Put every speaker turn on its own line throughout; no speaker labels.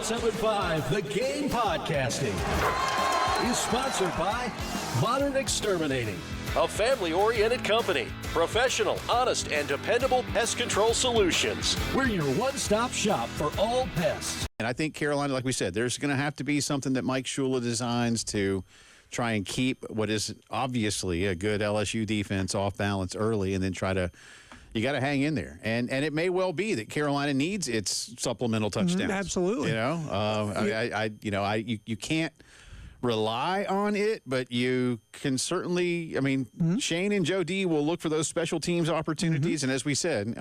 107.5, The Game Podcasting is sponsored by Modern Exterminating, a family-oriented company. Professional, honest, and dependable pest control solutions. We're your one-stop shop for all pests.
And I think Carolina, like we said, there's going to have to be something that Mike Shula designs to try and keep what is obviously a good LSU defense off balance early, and then you got to hang in there. And it may well be that Carolina needs its supplemental touchdowns.
Absolutely.
You can't rely on it, but you can certainly, Shane and Joe D will look for those special teams opportunities. And as we said,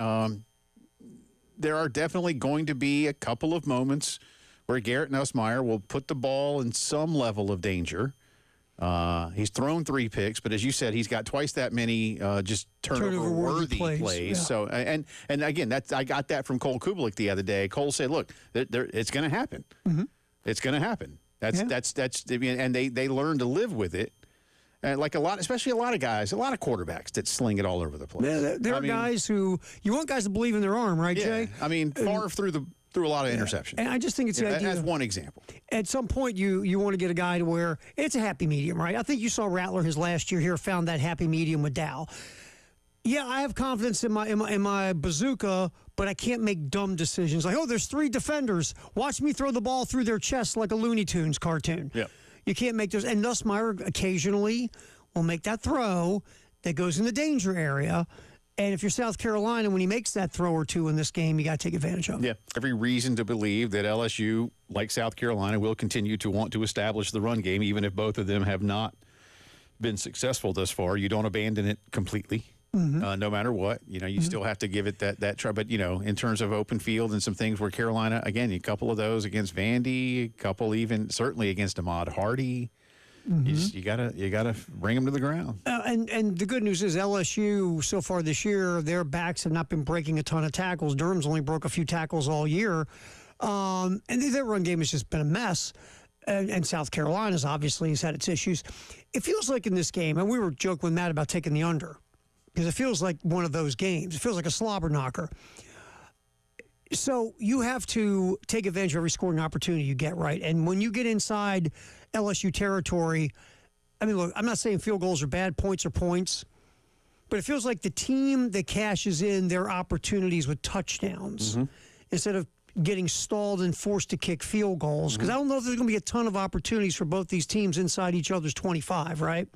there are definitely going to be a couple of moments where Garrett Nussmeier will put the ball in some level of danger. He's thrown 3 picks, but as you said, he's got twice that many just turnover-worthy plays.
Yeah.
So, and again, I got that from Cole Kubelik the other day. Cole said, "Look, it's going to happen. It's going to happen." That's and they learn to live with it. And especially a lot of guys, a lot of quarterbacks that sling it all over the place.
Yeah, there are guys who you want guys to believe in their arm, right, Jay?
Favre threw a lot of interceptions.
And I just think it's the idea.
That's one example.
At some point, you want to get a guy to where it's a happy medium, right? I think you saw Rattler his last year here, found that happy medium with Dow. Yeah, I have confidence in my bazooka, but I can't make dumb decisions. Like, there's 3 defenders. Watch me throw the ball through their chest like a Looney Tunes cartoon.
Yeah.
You can't make those. And Nussmeier occasionally will make that throw that goes in the danger area. And if you're South Carolina, when he makes that throw or two in this game, you got to take advantage of it.
Yeah, every reason to believe that LSU, like South Carolina, will continue to want to establish the run game, even if both of them have not been successful thus far. You don't abandon it completely, no matter what. You still have to give it that try. But, in terms of open field and some things where Carolina, again, a couple of those against Vandy, a couple even certainly against Ahmad Hardy. You gotta bring them to the ground.
And the good news is LSU so far this year, their backs have not been breaking a ton of tackles. Durham's only broke a few tackles all year, and their run game has just been a mess. And South Carolina's obviously has had its issues. It feels like in this game, and we were joking with Matt about taking the under, because it feels like one of those games. It feels like a slobber knocker. So you have to take advantage of every scoring opportunity you get, right? And when you get inside LSU territory, look, I'm not saying field goals are bad, points are points, but it feels like the team that cashes in their opportunities with touchdowns instead of getting stalled and forced to kick field goals, because I don't know if there's going to be a ton of opportunities for both these teams inside each other's 25, right?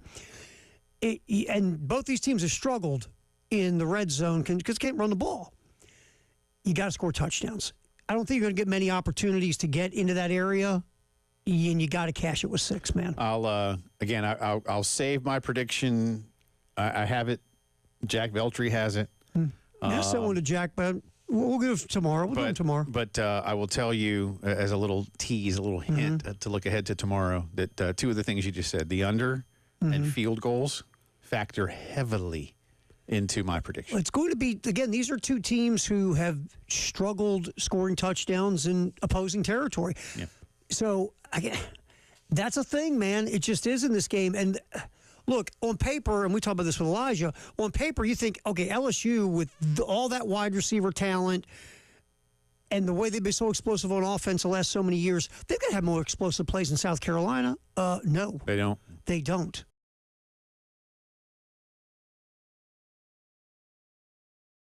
And both these teams have struggled in the red zone because they can't run the ball. You got to score touchdowns. I don't think you're going to get many opportunities to get into that area, and you got to cash it with 6, man.
I'll save my prediction. I have it. Jack Veltri has it.
I sent one to Jack, but we'll give it tomorrow. We'll do it tomorrow.
But I will tell you as a little tease, a little hint to look ahead to tomorrow, that 2 of the things you just said, the under and field goals, factor heavily into my prediction.
It's going to be, again, these are 2 teams who have struggled scoring touchdowns in opposing territory.
Yeah.
So, that's a thing, man. It just is in this game. And look, on paper, and we talked about this with Elijah, on paper you think, okay, LSU with all that wide receiver talent and the way they've been so explosive on offense the last so many years, they've got to have more explosive plays in South Carolina. No.
They don't.
They don't.